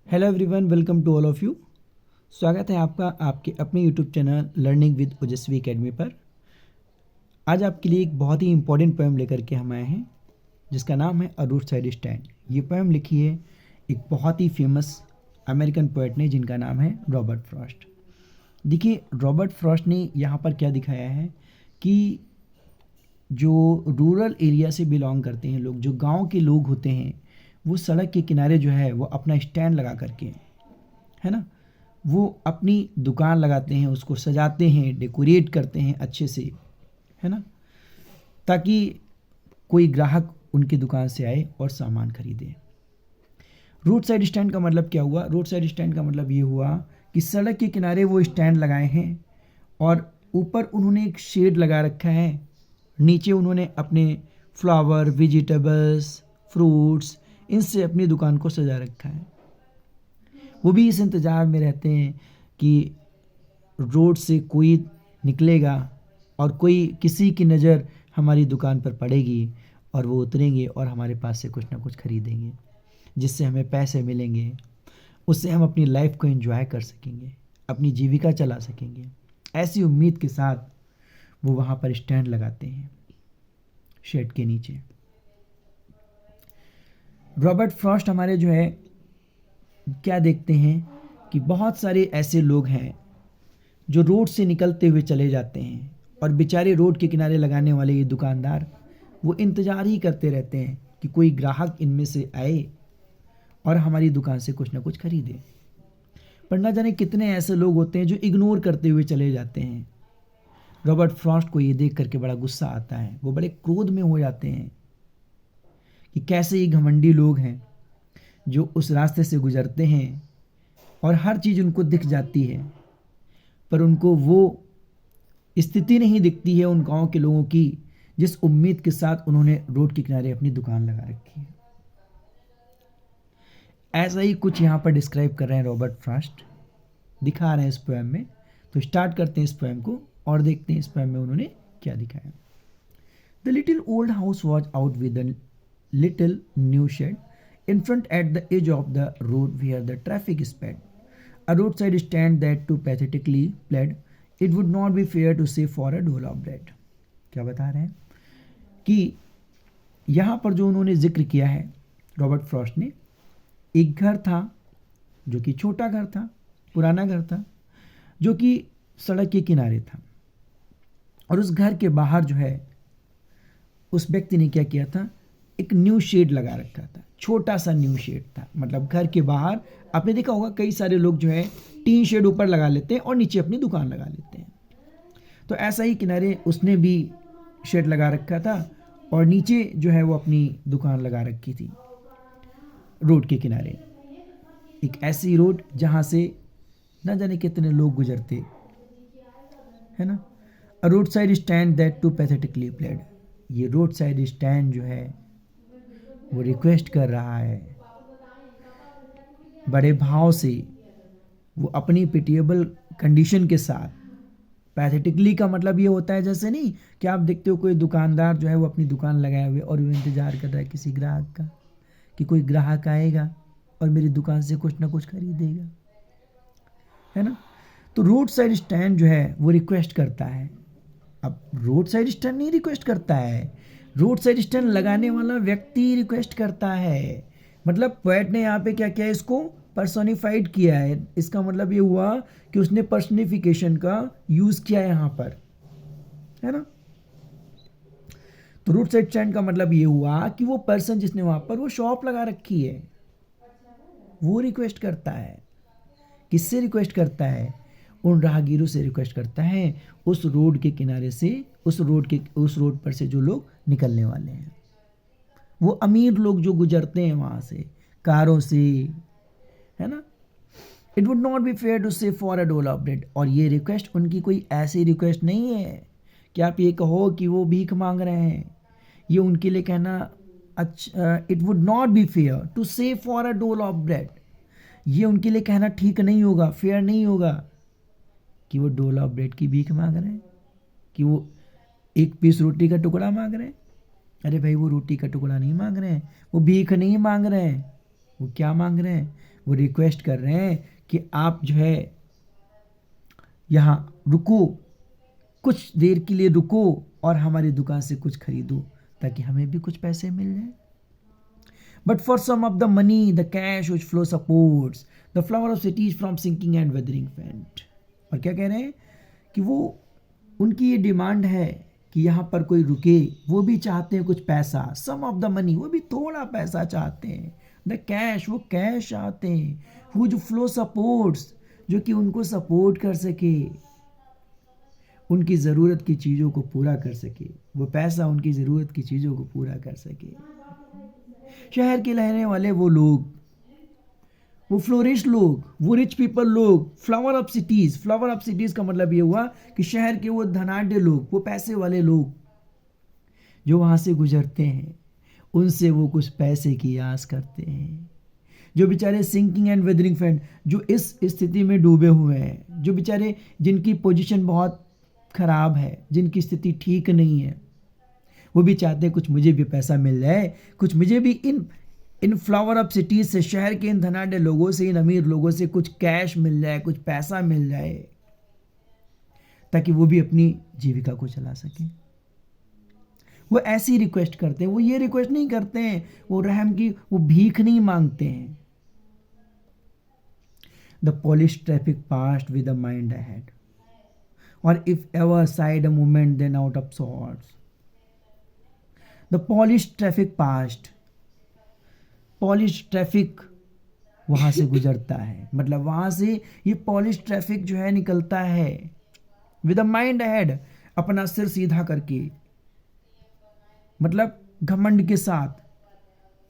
Hello everyone, welcome to all of you. स्वागत है आपका आपके अपने YouTube channel learning with Ojaswi academy पर। आज आपके लिए एक बहुत ही इम्पोर्टेंट पोएम लेकर के हम आए हैं जिसका नाम है अ रोड साइड स्टैंड। ये पोएम लिखी है एक बहुत ही फेमस अमेरिकन पोएट ने जिनका नाम है रॉबर्ट फ्रॉस्ट। देखिए, रॉबर्ट फ्रॉस्ट ने यहाँ पर क्या दिखाया है कि जो रूरल एरिया से बिलोंग करते हैं लोग, जो गांव के लोग होते हैं, वो सड़क के किनारे जो है वो अपना स्टैंड लगा करके, है ना, वो अपनी दुकान लगाते हैं, उसको सजाते हैं, डेकोरेट करते हैं अच्छे से, है ना, ताकि कोई ग्राहक उनकी दुकान से आए और सामान खरीदे। रोड साइड स्टैंड का मतलब क्या हुआ? रोड साइड स्टैंड का मतलब ये हुआ कि सड़क के किनारे वो स्टैंड लगाए हैं और ऊपर उन्होंने एक शेड लगा रखा है, नीचे उन्होंने अपने फ्लावर, वेजिटेबल्स, फ्रूट्स, इनसे अपनी दुकान को सजा रखा है। वो भी इस इंतज़ार में रहते हैं कि रोड से कोई निकलेगा और कोई किसी की नज़र हमारी दुकान पर पड़ेगी और वो उतरेंगे और हमारे पास से कुछ ना कुछ खरीदेंगे, जिससे हमें पैसे मिलेंगे। उससे हम अपनी लाइफ को एंजॉय कर सकेंगे, अपनी जीविका चला सकेंगे। ऐसी उम्मीद के साथ वो वहाँ पर स्टैंड लगाते हैं शेड के नीचे। रॉबर्ट फ्रॉस्ट हमारे जो है क्या देखते हैं कि बहुत सारे ऐसे लोग हैं जो रोड से निकलते हुए चले जाते हैं और बेचारे रोड के किनारे लगाने वाले ये दुकानदार वो इंतज़ार ही करते रहते हैं कि कोई ग्राहक इनमें से आए और हमारी दुकान से कुछ ना कुछ खरीदे। पर ना जाने कितने ऐसे लोग होते हैं जो इग्नोर करते हुए चले जाते हैं। रॉबर्ट फ्रॉस्ट को ये देख करके बड़ा गुस्सा आता है, वो बड़े क्रोध में हो जाते हैं कि कैसे ये घमंडी लोग हैं जो उस रास्ते से गुजरते हैं और हर चीज़ उनको दिख जाती है, पर उनको वो स्थिति नहीं दिखती है उन गांव के लोगों की जिस उम्मीद के साथ उन्होंने रोड के किनारे अपनी दुकान लगा रखी है। ऐसा ही कुछ यहाँ पर डिस्क्राइब कर रहे हैं रॉबर्ट फ्रॉस्ट, दिखा रहे हैं इस पोएम में। तो स्टार्ट करते हैं इस पोएम को और देखते हैं इस पोएम में उन्होंने क्या दिखाया। The little old house was out with a little new shed in front at the edge of the road where the traffic sped. A roadside stand that too pathetically pled, it would not be fair to say for a dole of bread. क्या बता रहे हैं कि यहाँ पर जो उन्होंने जिक्र किया है रॉबर्ट फ्रॉस्ट ने, एक घर था जो कि छोटा घर था, पुराना घर था, जो कि सड़क के किनारे था, और उस घर के बाहर जो है उस व्यक्ति ने क्या किया था, एक न्यू शेड लगा रखा था। छोटा सा न्यू शेड था, मतलब घर के बाहर आपने देखा होगा कई सारे लोग जो है टीन शेड ऊपर लगा लेते हैं और नीचे अपनी दुकान लगा लेते हैं। तो ऐसा ही किनारे उसने भी शेड लगा रखा था और नीचे जो है वो अपनी दुकान लगा रखी थी रोड के किनारे। एक ऐसी रोड जहाँ से न जाने कितने लोग गुजरते, है ना। A road side stand that too pathetically played. ये रोड साइड स्टैंड जो है वो रिक्वेस्ट कर रहा है बड़े भाव से, वो अपनी पिटिएबल कंडीशन के साथ। पैथेटिकली का मतलब ये होता है जैसे नहीं कि आप देखते हो कोई दुकानदार जो है वो अपनी दुकान लगाए हुए और वो इंतज़ार कर रहा है किसी ग्राहक का कि कोई ग्राहक आएगा और मेरी दुकान से कुछ ना कुछ खरीदेगा, है ना। तो रोड साइड स्टैंड जो है वो रिक्वेस्ट करता है। अब रोड साइड स्टैंड नहीं रिक्वेस्ट करता है, रोड साइड स्टैंड लगाने वाला व्यक्ति रिक्वेस्ट करता है। मतलब पोएट ने यहाँ पे क्या किया है, इसको पर्सोनिफाइड किया है। इसका मतलब ये हुआ कि उसने पर्सनिफिकेशन का यूज किया है यहाँ पर, है ना। तो रोड साइड स्टैंड का मतलब ये हुआ कि वो पर्सन जिसने वहां पर वो शॉप लगा रखी है वो रिक्वेस्ट करता है। किससे रिक्वेस्ट करता है? उन राहगीरों से रिक्वेस्ट करता है, उस रोड के किनारे से, उस रोड पर से जो लोग निकलने वाले हैं, वो अमीर लोग जो गुजरते हैं वहां से कारों से, है ना। It would not be fair to say for a dole of bread. और ये रिक्वेस्ट उनकी कोई ऐसी रिक्वेस्ट नहीं है कि आप ये कहो कि वो भीख मांग रहे हैं। ये उनके लिए कहना अच्छा, it would not be fair to say for a dole of bread, ये उनके लिए कहना ठीक नहीं होगा, फेयर नहीं होगा कि वो डोल ऑफ ब्रेड की भीख मांग रहे हैं, कि वो एक पीस रोटी का टुकड़ा मांग रहे हैं। अरे भाई, वो रोटी का टुकड़ा नहीं मांग रहे हैं, वो भीख नहीं मांग रहे हैं, वो क्या मांग रहे हैं? वो रिक्वेस्ट कर रहे हैं कि आप जो है यहाँ रुको, कुछ देर के लिए रुको और हमारी दुकान से कुछ खरीदो ताकि हमें भी कुछ पैसे मिल जाए. But for some of the money, the cash which flow supports the flower of cities from sinking and weathering faint. और क्या कह रहे हैं कि वो उनकी ये डिमांड है कि यहाँ पर कोई रुके, वो भी चाहते हैं कुछ पैसा. सम ऑफ द मनी, वो भी थोड़ा पैसा चाहते हैं. द कैश, वो कैश चाहते हैं. वो जो फ्लो सपोर्ट्स, जो कि उनको सपोर्ट कर सके, उनकी ज़रूरत की चीज़ों को पूरा कर सके. वो पैसा उनकी ज़रूरत की चीज़ों को पूरा कर सके. शहर के रहने वाले वो लोग, वो फ्लोरिश लोग, वो रिच पीपल लोग, flower of cities. Flower of cities का मतलब ये हुआ कि शहर के वो धनाढ्य लोग, वो पैसे वाले लोग जो वहां से गुजरते हैं, उनसे वो कुछ पैसे की आस करते हैं. जो बेचारे सिंकिंग एंड वेदरिंग फ्रेंड, जो इस स्थिति में डूबे हुए हैं, जो बेचारे जिनकी पोजीशन बहुत खराब है, जिनकी स्थिति ठीक नहीं है, वो भी चाहते हैं कुछ मुझे भी पैसा मिल जाए, कुछ मुझे भी इन फ्लावर ऑफ सिटीज से, शहर के इन धनाढ्य लोगों से, इन अमीर लोगों से कुछ कैश मिल जाए, कुछ पैसा मिल जाए, ताकि वो भी अपनी जीविका को चला सके. वो ऐसी रिक्वेस्ट करते हैं. वो ये रिक्वेस्ट नहीं करते हैं वो रहम की, वो भीख नहीं मांगते हैं. The polish traffic past with the mind ahead, और if ever side a moment then out of sorts. The polish traffic past, polish traffic वहां से गुजरता है, मतलब वहां से ये पॉलिश ट्रैफिक जो है निकलता है. विद अ माइंड अहेड, अपना सिर सीधा करके, मतलब घमंड के साथ.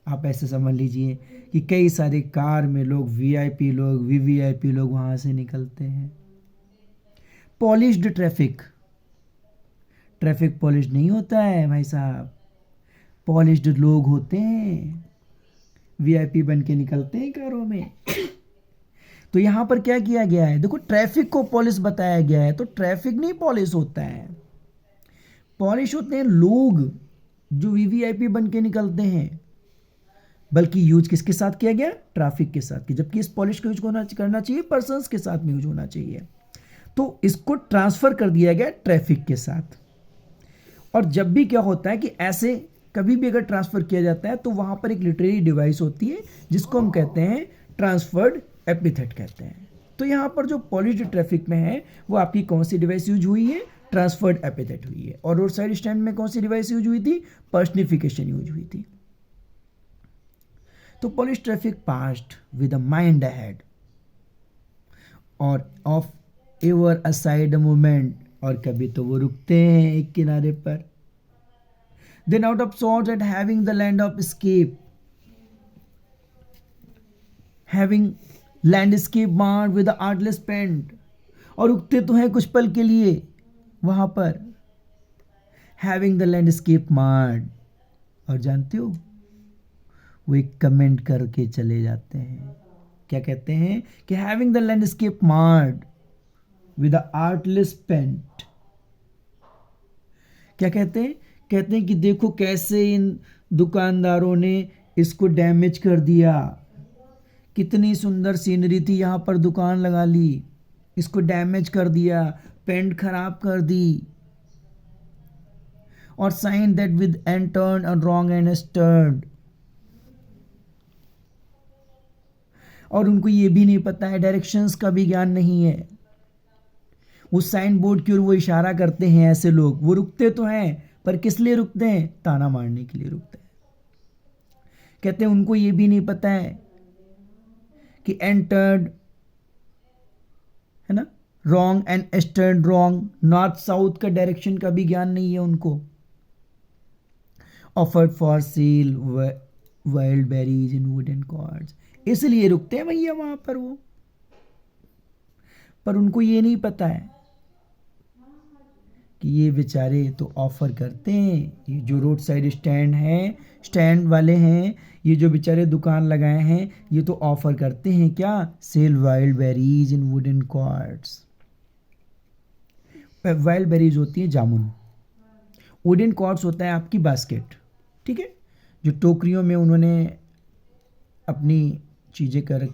आप ऐसे समझ लीजिए कि कई सारे कार में लोग, वीआईपी लोग, वीवीआईपी लोग वहां से निकलते हैं. पॉलिश्ड ट्रैफिक, ट्रैफिक पॉलिश नहीं होता है भाई साहब. पॉलिश्ड लोग होते हैं, वीआईपी बन के निकलते हैं कारों में. तो यहां पर क्या किया गया है, देखो ट्रैफिक को पॉलिश बताया गया है, तो ट्रैफिक नहीं पॉलिश होता है. पॉलिश होते हैं लोग जो वीवीआईपी बन के निकलते हैं. बल्कि यूज किसके साथ किया गया, ट्रैफिक के साथ, कि जबकि इस पॉलिश का यूज करना चाहिए पर्सन्स के साथ में यूज होना चाहिए. तो इसको ट्रांसफर कर दिया गया ट्रैफिक के साथ. और जब भी क्या होता है कि ऐसे कभी भी अगर ट्रांसफर किया जाता है तो वहां पर एक लिटरेरी डिवाइस होती है जिसको हम कहते हैं ट्रांसफर्ड एपिथेट कहते हैं. तो यहां पर जो पॉलिश्ड ट्रैफिक में है वो आपकी कौन सी डिवाइस यूज हुई है, ट्रांसफर्ड एपिथेट हुई है. और रोड साइड स्टैंड में कौन सी डिवाइस यूज हुई थी, पर्सनिफिकेशन यूज हुई थी. तो polish traffic past with a mind ahead और ऑफ एवर असाइड मूवमेंट, और कभी तो वो रुकते हैं एक किनारे पर. Then out of sorts at having the land of escape, having landscape marred with the artless paint, और रुकते तो हैं कुछ पल के लिए वहां पर. having the landscape marred, और जानते हो वो एक कमेंट करके चले जाते हैं. क्या कहते हैं कि having the landscape marred with the artless paint. क्या कहते हैं, कहते हैं कि देखो कैसे इन दुकानदारों ने इसको डैमेज कर दिया. कितनी सुंदर सीनरी थी, यहाँ पर दुकान लगा ली, इसको डैमेज कर दिया, पेंट खराब कर दी. और sign that with and turn और रॉन्ग एंड स्टर्ड. और उनको ये भी नहीं पता है, डायरेक्शंस का भी ज्ञान नहीं है. उस साइन बोर्ड की ओर वो इशारा करते हैं ऐसे लोग. वो रुकते तो हैं पर किस लिए रुकते हैं, ताना मारने के लिए रुकते हैं. कहते हैं उनको ये भी नहीं पता है कि एंटर्ड है ना, wrong and stirred wrong, north south का डायरेक्शन का भी ज्ञान नहीं है उनको. Offered for sale wild berries in wooden cords, इसलिए रुकते हैं भैया वहां पर वो. पर उनको ये नहीं पता है कि ये बेचारे तो ऑफर करते हैं. ये जो रोड साइड स्टैंड हैं, स्टैंड वाले हैं, ये जो बेचारे दुकान लगाए हैं, ये तो ऑफर करते हैं क्या, cell wild berries in wooden chords. Wild berries होती है जामुन, वुडन कॉर्ड्स होता है आपकी बास्केट. ठीक है, जो टोकरियों में उन्होंने अपनी चीज़ें कर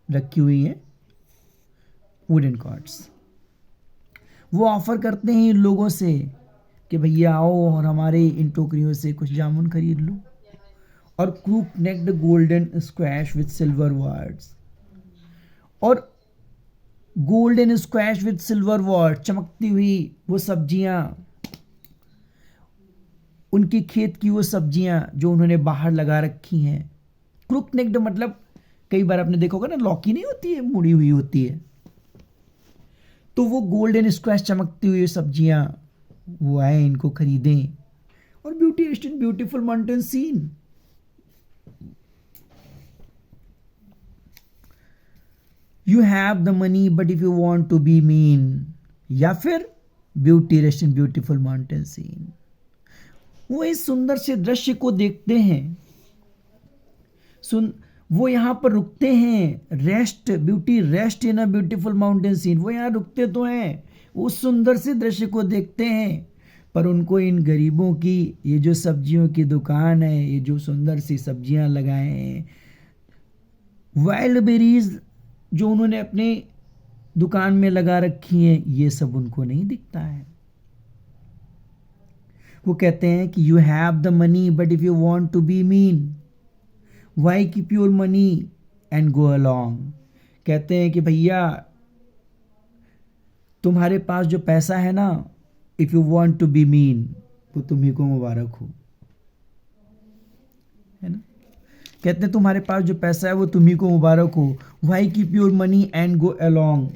रखी हुई हैं, वुडन कार्ट्स। वो ऑफर करते हैं इन लोगों से कि भैया आओ और हमारे इन टोकरियों से कुछ जामुन खरीद लो। और crook necked golden squash with silver words, और golden squash with silver word, चमकती हुई वो सब्जियां, उनकी खेत की वो सब्जियां जो उन्होंने बाहर लगा रखी हैं। क्रूक नेक्ड मतलब कई बार आपने देखा होगा ना, लौकी नहीं होती है, मुड़ी हुई होती है, तो वो गोल्डन स्क्वैश चमकती हुई सब्जियां, वो आए इनको खरीदें। और beautiful mountain scene, you have the money but if you want to be mean, या फिर beauty rest in beautiful mountain scene. वो इस सुंदर से दृश्य को देखते हैं, वो यहां पर रुकते हैं, rest in a beautiful mountain scene. वो यहां रुकते तो हैं, उस सुंदर से दृश्य को देखते हैं, पर उनको इन गरीबों की ये जो सब्जियों की दुकान है, ये जो सुंदर सी सब्जियां लगाए हैं, वाइल्ड बेरीज जो उन्होंने अपने दुकान में लगा रखी हैं, ये सब उनको नहीं दिखता है। वो कहते हैं कि you have the money but if you want to be mean, why keep your money and go along. कहते हैं कि भैया तुम्हारे पास जो पैसा है ना, if you want to be mean, तो तुम्ही को मुबारक हो, है ना। कहते हैं तुम्हारे पास जो पैसा है वो तुम्ही को मुबारक हो, why keep your money and go along,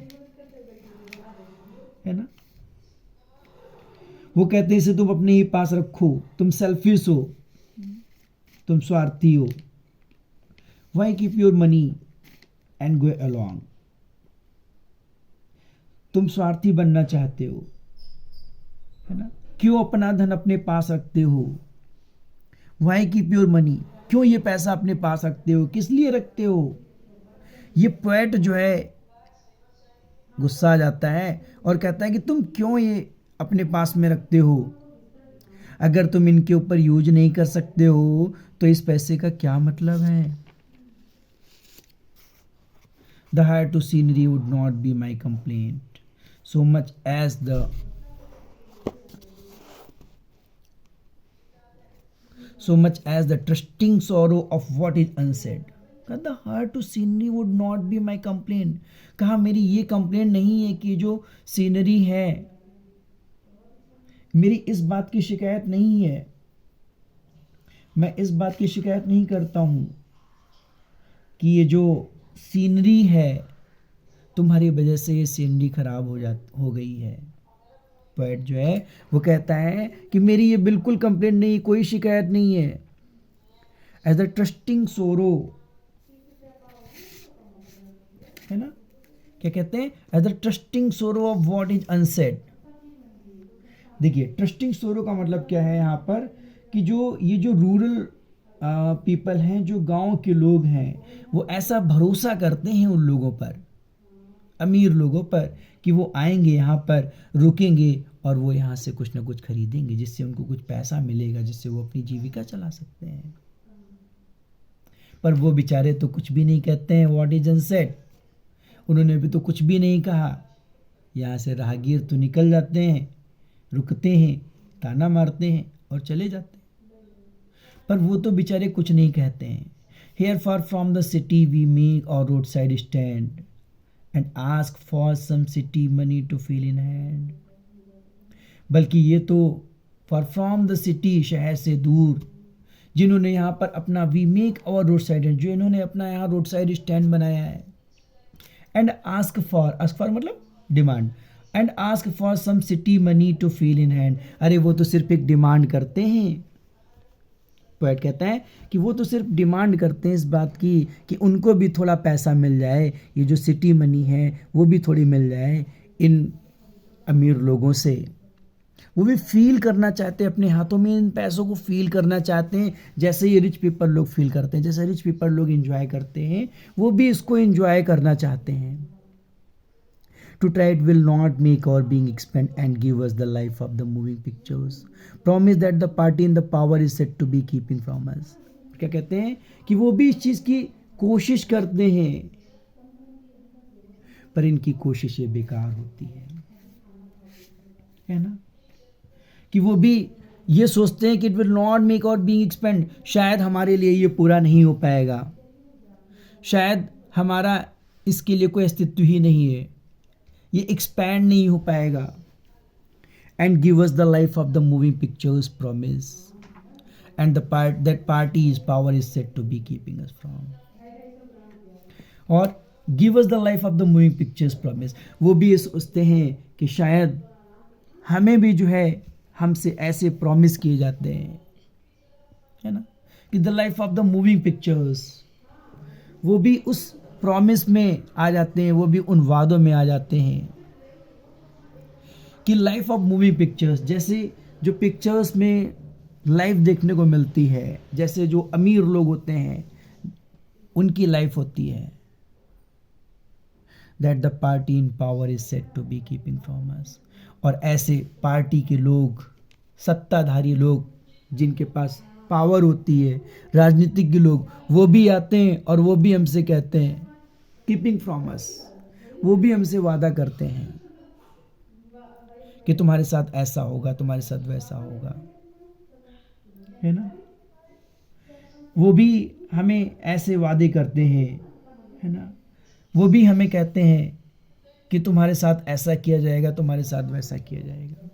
है ना। वो कहते हैं इसे तुम अपने ही पास रखो, तुम सेल्फिश हो, तुम स्वार्थी हो, why keep your money and go along, तुम स्वार्थी बनना चाहते हो, है ना। क्यों अपना धन अपने पास रखते हो, वाई कीप योर मनी, क्यों ये पैसा अपने पास रखते हो, किस लिए रखते हो। ये पोएट जो है गुस्सा आ जाता है और कहता है कि तुम क्यों ये अपने पास में रखते हो, अगर तुम इनके ऊपर यूज नहीं कर सकते हो तो इस पैसे का क्या मतलब है। The higher to scenery would not be my complaint so much as the trusting sorrow of what is unsaid। कहा the higher to scenery would not be my complaint, कहा मेरी ये कंप्लेंट नहीं है कि जो सीनरी है, मेरी इस बात की शिकायत नहीं है, मैं इस बात की शिकायत नहीं करता हूं कि ये जो सीनरी है तुम्हारी वजह से ये सीनरी खराब हो गई है। पोएट जो है वो कहता है कि मेरी ये बिल्कुल कंप्लेंट नहीं, कोई शिकायत नहीं है। एज अ ट्रस्टिंग सोरो, है ना, क्या कहते हैं, as a trusting sorrow of what is unsaid. देखिए ट्रस्टिंग सोरो का मतलब क्या है यहाँ पर, कि जो ये जो रूरल पीपल हैं, जो गांव के लोग हैं, वो ऐसा भरोसा करते हैं उन लोगों पर, अमीर लोगों पर, कि वो आएंगे यहाँ पर, रुकेंगे और वो यहाँ से कुछ ना कुछ खरीदेंगे, जिससे उनको कुछ पैसा मिलेगा, जिससे वो अपनी जीविका चला सकते हैं। पर वो बेचारे तो कुछ भी नहीं कहते हैं, व्हाट इज अनसेड, उन्होंने भी तो कुछ भी नहीं कहा। यहाँ से राहगीर तो निकल जाते हैं, रुकते हैं, ताना मारते हैं और चले जाते हैं, पर वो तो बेचारे कुछ नहीं कहते हैं। Here far from the city we make और road side stand and ask for some city money to feel in hand. बल्कि ये तो फॉर फ्रॉम द सिटी, शहर से दूर, जिन्होंने यहाँ पर अपना वी मेक और रोड साइड, जो इन्होंने अपना यहाँ रोड साइड स्टैंड बनाया है, एंड आस्क फॉर मतलब demand, and ask for some city money to feel in hand. अरे वो तो सिर्फ एक डिमांड करते हैं, पोएट कहता है कि वो तो सिर्फ डिमांड करते हैं इस बात की कि उनको भी थोड़ा पैसा मिल जाए, ये जो सिटी मनी है वो भी थोड़ी मिल जाए इन अमीर लोगों से। वो भी फील करना चाहते हैं, अपने हाथों में इन पैसों को फील करना चाहते हैं, जैसे ये रिच पीपल लोग फील करते हैं, जैसे रिच पीपल लोग एंजॉय करते हैं, वो भी इसको एंजॉय करना चाहते हैं। To try it will not make our being expand and give us the life of the moving pictures. Promise that the party in the power is said to be keeping from us. क्या कहते हैं कि वो भी इस चीज़ की कोशिश करते हैं, पर इनकी कोशिशें बेकार होती है ना। कि वो भी ये सोचते हैं कि इट विल नॉट मेक और बीइंग एक्सपेंड, शायद हमारे लिए ये पूरा नहीं हो पाएगा, शायद हमारा इसके लिए कोई अस्तित्व ही नहीं है, ये एक्सपैंड नहीं हो पाएगा। And give us the life of the moving pictures promise and the part that party is power is set to be keeping us from. और give us the life of the moving pictures promise, वो भी ये सोचते हैं कि शायद हमें भी जो है हमसे ऐसे प्रॉमिस किए जाते हैं, है ना, कि the life of the moving pictures, वो भी उस प्रॉमिस में आ जाते हैं, वो भी उन वादों में आ जाते हैं कि लाइफ ऑफ मूविंग पिक्चर्स, जैसे जो पिक्चर्स में लाइफ देखने को मिलती है, जैसे जो अमीर लोग होते हैं उनकी लाइफ होती है, that the party in power is set to be keeping from us. और ऐसे पार्टी के लोग, सत्ताधारी लोग, जिनके पास पावर होती है, राजनीतिक के लोग, वो भी आते हैं और वो भी हमसे कहते हैं कीपिंग फ्रॉम अस, वो भी हमसे वादा करते हैं कि तुम्हारे साथ ऐसा होगा, तुम्हारे साथ वैसा होगा, है ना। वो भी हमें ऐसे वादे करते हैं, है ना, वो भी हमें कहते हैं कि तुम्हारे साथ ऐसा किया जाएगा, तुम्हारे साथ वैसा किया जाएगा।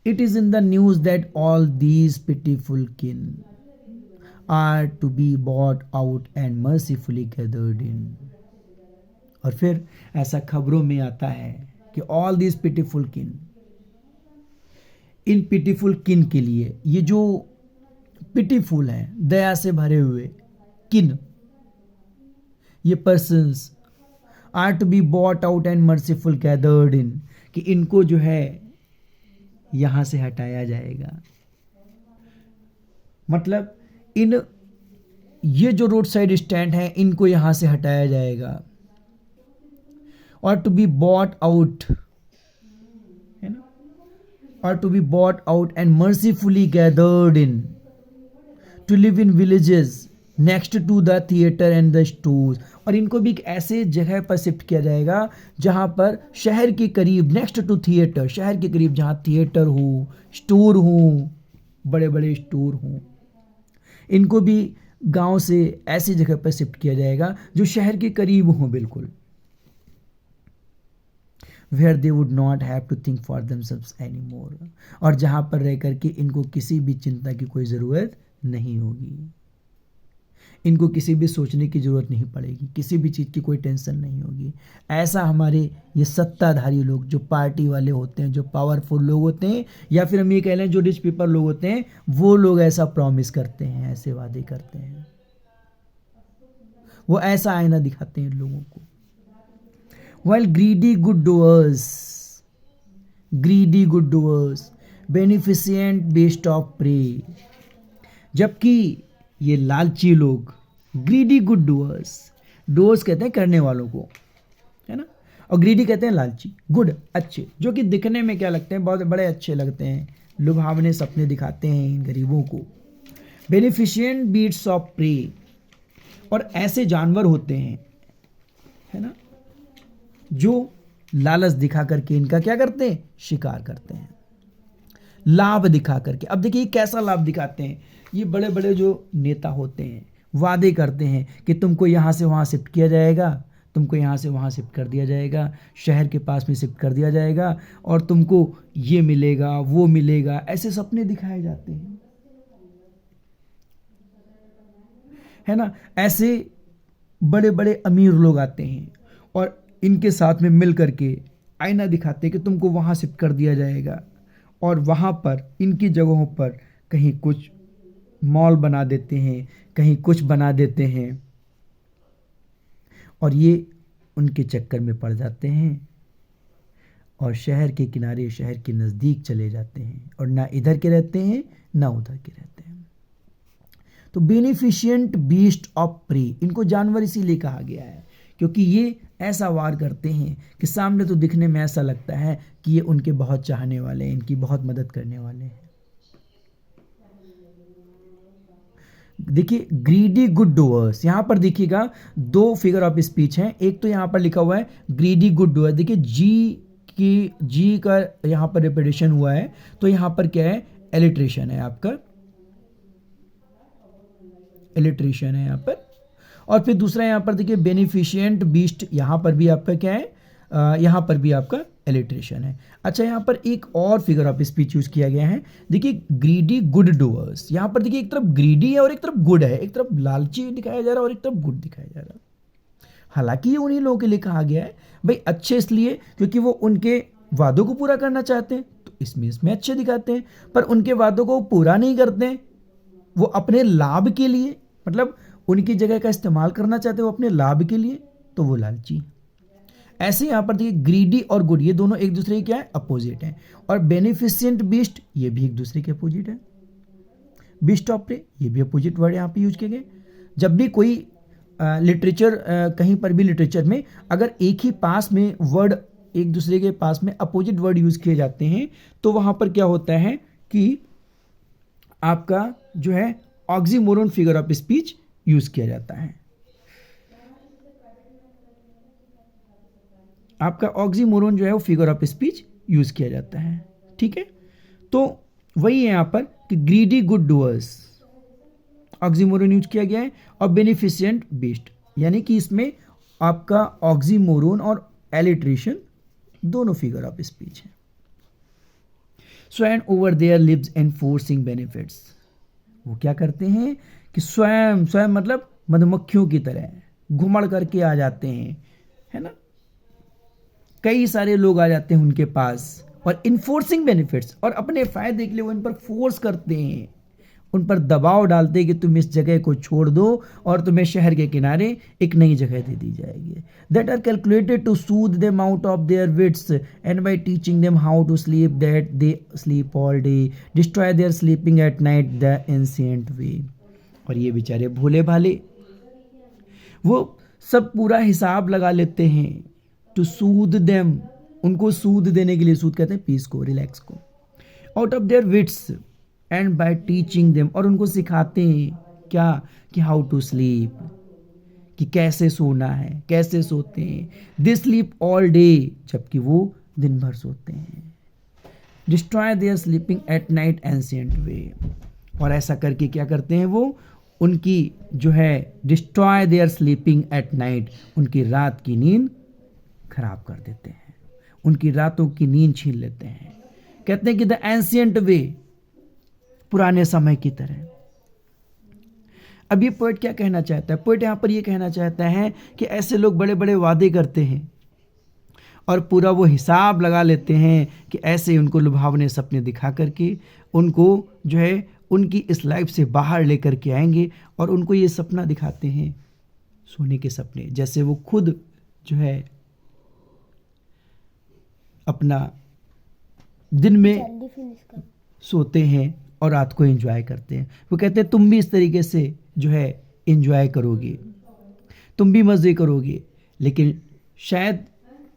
It is in the news that all these pitiful kin are to be bought out and mercifully gathered in। और फिर ऐसा खबरों में आता है कि all these pitiful kin, in pitiful kin के लिए, ये जो pitiful है, दया से भरे हुए kin, ये persons are to be bought out and merciful gathered in, कि इनको जो है यहां से हटाया जाएगा। मतलब ये जो रोड साइड स्टैंड है इनको यहां से हटाया जाएगा। और टू बी बॉट आउट, है ना, और to be bought out and mercifully gathered in to live in villages next to the theatre and the stores. और इनको भी एक ऐसे जगह पर शिफ्ट किया जाएगा जहां पर शहर के करीब, नेक्स्ट टू थिएटर, शहर के करीब जहां थिएटर हो, स्टोर हो, बड़े बड़े स्टोर हो, इनको भी गांव से ऐसी जगह पर शिफ्ट किया जाएगा जो शहर के करीब हो बिल्कुल, where they would not have to think for themselves anymore, और जहां पर रह करके इनको किसी भी चिंता की कोई ज़रूरत नहीं होगी, इनको किसी भी सोचने की ज़रूरत नहीं पड़ेगी, किसी भी चीज़ की कोई टेंशन नहीं होगी। ऐसा हमारे ये सत्ताधारी लोग, जो पार्टी वाले होते हैं, जो पावरफुल लोग होते हैं, या फिर हम ये कह लें जो रिच पीपल लोग होते हैं, वो लोग ऐसा प्रॉमिस करते हैं, ऐसे वादे करते हैं, वो ऐसा आईना दिखाते हैं लोगों को। While greedy good doers, beneficent beast of prey, जबकि ये लालची लोग, ग्रीडी गुड डूअर्स कहते हैं करने वालों को, है ना, और ग्रीडी कहते हैं लालची, गुड अच्छे, जो कि दिखने में क्या लगते हैं, बहुत बड़े अच्छे लगते हैं, लुभावने सपने दिखाते हैं इन गरीबों को। बेनिफिशिएंट बीट्स ऑफ प्रे, और ऐसे जानवर होते हैं, है ना, जो लालच दिखा करके इनका क्या करते हैं, शिकार करते हैं, लाभ दिखा करके। अब देखिए कैसा लाभ दिखाते हैं, ये बड़े बड़े जो नेता होते हैं वादे करते हैं कि तुमको यहाँ से वहाँ शिफ्ट किया जाएगा, तुमको यहाँ से वहाँ शिफ्ट कर दिया जाएगा, शहर के पास में शिफ्ट कर दिया जाएगा, और तुमको ये मिलेगा वो मिलेगा, ऐसे सपने दिखाए जाते हैं, है ना। ऐसे बड़े बड़े अमीर लोग आते हैं और इनके साथ में मिल करके आईना दिखाते हैं कि तुमको वहाँ शिफ्ट कर दिया जाएगा, और वहाँ पर इनकी जगहों पर कहीं कुछ मॉल बना देते हैं, कहीं कुछ बना देते हैं, और ये उनके चक्कर में पड़ जाते हैं और शहर के किनारे, शहर के नज़दीक चले जाते हैं, और ना इधर के रहते हैं ना उधर के रहते हैं। तो बेनिफिशिएंट बीस्ट ऑफ प्रे, इनको जानवर इसीलिए कहा गया है क्योंकि ये ऐसा वार करते हैं कि सामने तो दिखने में ऐसा लगता है कि ये उनके बहुत चाहने वाले हैं, इनकी बहुत मदद करने वाले हैं। देखिए ग्रीडी गुड डूअर्स, यहाँ पर देखिएगा दो फिगर ऑफ स्पीच हैं। एक तो यहाँ पर लिखा हुआ है ग्रीडी गुड डूअर, देखिए जी का यहाँ पर रिपीटेशन हुआ है, तो यहाँ पर क्या है, एलिट्रेशन है, आपका एलिट्रेशन है यहाँ पर। और फिर दूसरा यहाँ पर देखिए बेनिफिशिएंट बीस्ट, यहाँ पर भी आपका क्या है, यहाँ पर भी आपका एलिट्रेशन है। अच्छा, यहाँ पर एक और फिगर ऑफ स्पीच यूज किया गया है, देखिए ग्रीडी गुड डूअर्स। यहाँ पर देखिए एक तरफ ग्रीडी है और एक तरफ गुड है, एक तरफ लालची दिखाया जा रहा है और एक तरफ गुड दिखाया जा रहा है। हालांकि ये उन्हीं लोगों के लिए कहा गया है भाई, अच्छे इसलिए क्योंकि वो उनके वादों को पूरा करना चाहते हैं, तो इसमें अच्छे दिखाते हैं, पर उनके वादों को पूरा नहीं करते हैं, वो अपने लाभ के लिए, मतलब उनकी जगह का इस्तेमाल करना चाहते हैं वो अपने लाभ के लिए, तो वो लालची। ऐसे यहाँ पर देखिए ग्रीडी और गुड ये दोनों एक दूसरे के क्या है, अपोजिट हैं। और बेनिफिशिएंट बीस्ट ये भी एक दूसरे के अपोजिट है। बीस्ट ऑफ प्रे ये भी अपोजिट वर्ड यहाँ पे यूज किए गए। जब भी कोई लिटरेचर कहीं पर भी लिटरेचर में अगर एक ही पास में वर्ड एक दूसरे के पास में अपोजिट वर्ड यूज किए जाते हैं, तो वहां पर क्या होता है कि आपका जो है oxymoron figure of speech use किया जाता है। आपका ऑक्सीमोरोन जो है वो फिगर ऑफ स्पीच यूज किया जाता है। ठीक है, तो वही है यहाँ पर कि greedy good doers oxymoron use किया गया है, और बेनिफिशिएंट बीस्ट, यानी कि इसमें आपका ऑक्सीमोरोन और एलिट्रेशन दोनों फिगर ऑफ स्पीच है। स्वयं over their lives enforcing benefits, वो क्या करते हैं कि स्वयं स्वयं मतलब मधुमक्खियों की तरह घुमड़ करके आ जाते हैं, है ना, कई सारे लोग आ जाते हैं उनके पास, और इन्फोर्सिंग बेनिफिट्स, और अपने फायदे के लिए वो इन पर फोर्स करते हैं, उन पर दबाव डालते हैं कि तुम इस जगह को छोड़ दो और तुम्हें शहर के किनारे एक नई जगह दे दी जाएगी। That are calculated to soothe them out of their wits and by teaching them how to sleep that they sleep all day, destroy their sleeping at night the ancient way. और ये बेचारे भोले भाले वो सब पूरा हिसाब लगा लेते हैं, टू सूद देम, उनको सूद देने के लिए, सूद कहते हैं पीस को, रिलैक्स को, out of their wits and by teaching them, और उनको सिखाते हैं क्या, कि हाउ टू स्लीप, कि कैसे सोना है, कैसे सोते हैं, दे स्लीप ऑल डे, जबकि वो दिन भर सोते हैं, destroy their sleeping at night ancient way, और ऐसा करके क्या करते हैं वो, उनकी जो है destroy their sleeping at night, उनकी रात की नींद खराब कर देते हैं, उनकी रातों की नींद छीन लेते हैं। कहते हैं कि द एंशिएंट वे, पुराने समय की तरह। अब ये पोएट क्या कहना चाहता है, पोएट यहाँ पर ये कहना चाहता है कि ऐसे लोग बड़े बड़े वादे करते हैं और पूरा वो हिसाब लगा लेते हैं कि ऐसे उनको लुभावने सपने दिखा करके उनको जो है उनकी इस लाइफ से बाहर लेकर के आएंगे, और उनको ये सपना दिखाते हैं सोने के सपने, जैसे वो खुद जो है अपना दिन में सोते हैं और रात को एंजॉय करते हैं। वो कहते हैं तुम भी इस तरीके से जो है एंजॉय करोगे, तुम भी मज़े करोगे, लेकिन शायद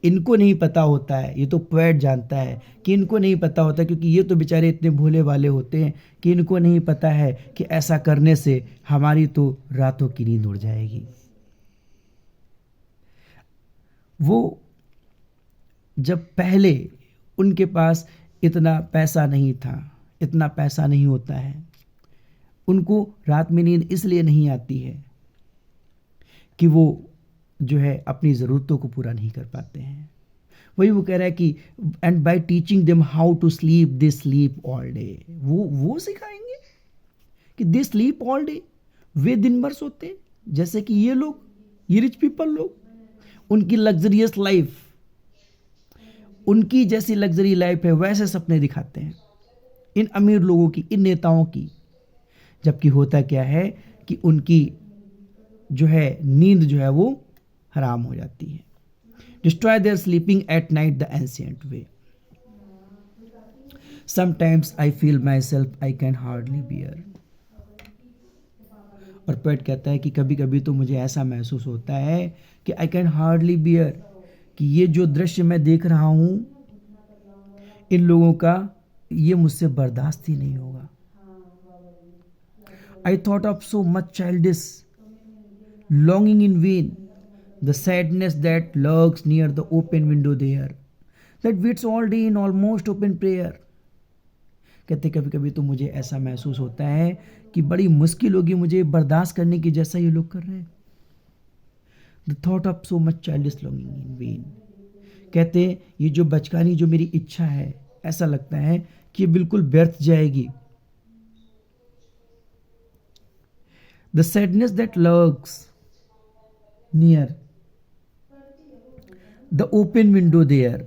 इनको नहीं पता होता है, ये तो पोएट जानता है कि इनको नहीं पता होता, क्योंकि ये तो बेचारे इतने भोले वाले होते हैं कि इनको नहीं पता है कि ऐसा करने से हमारी तो रातों की नींद उड़ जाएगी। वो जब पहले उनके पास इतना पैसा नहीं था, इतना पैसा नहीं होता है, उनको रात में नींद इसलिए नहीं आती है कि वो जो है अपनी ज़रूरतों को पूरा नहीं कर पाते हैं। वही वो कह रहा है कि and by teaching them how to sleep they sleep all day, वो सिखाएंगे कि दे स्लीप ऑल डे, वे दिन भर सोते हैं, जैसे कि ये लोग, ये रिच पीपल लोग, उनकी लग्जरियस लाइफ, उनकी जैसी लग्जरी लाइफ है वैसे सपने दिखाते हैं इन अमीर लोगों की, इन नेताओं की। जबकि होता क्या है कि उनकी जो है नींद जो है वो हराम हो जाती है। Destroy their sleeping at night the ancient way, sometimes I feel myself I can hardly bear. और पोएट कहता है कि कभी कभी तो मुझे ऐसा महसूस होता है कि आई कैन हार्डली बियर, कि ये जो दृश्य मैं देख रहा हूँ इन लोगों का, ये मुझसे बर्दाश्त ही नहीं होगा। I thought of so much childish longing in vain, the sadness that lurks near the open window there, that waits all day in almost open prayer. कहते कभी कभी तो मुझे ऐसा महसूस होता है कि बड़ी मुश्किल होगी मुझे बर्दाश्त करने की, जैसा ये लोग कर रहे हैं. The thought of so much childish longing in when. कहते ये जो बचकानी जो मेरी इच्छा है, ऐसा लगता है कि ये बिल्कुल व्यर्थ जाएगी. The sadness that lurks near the open window there.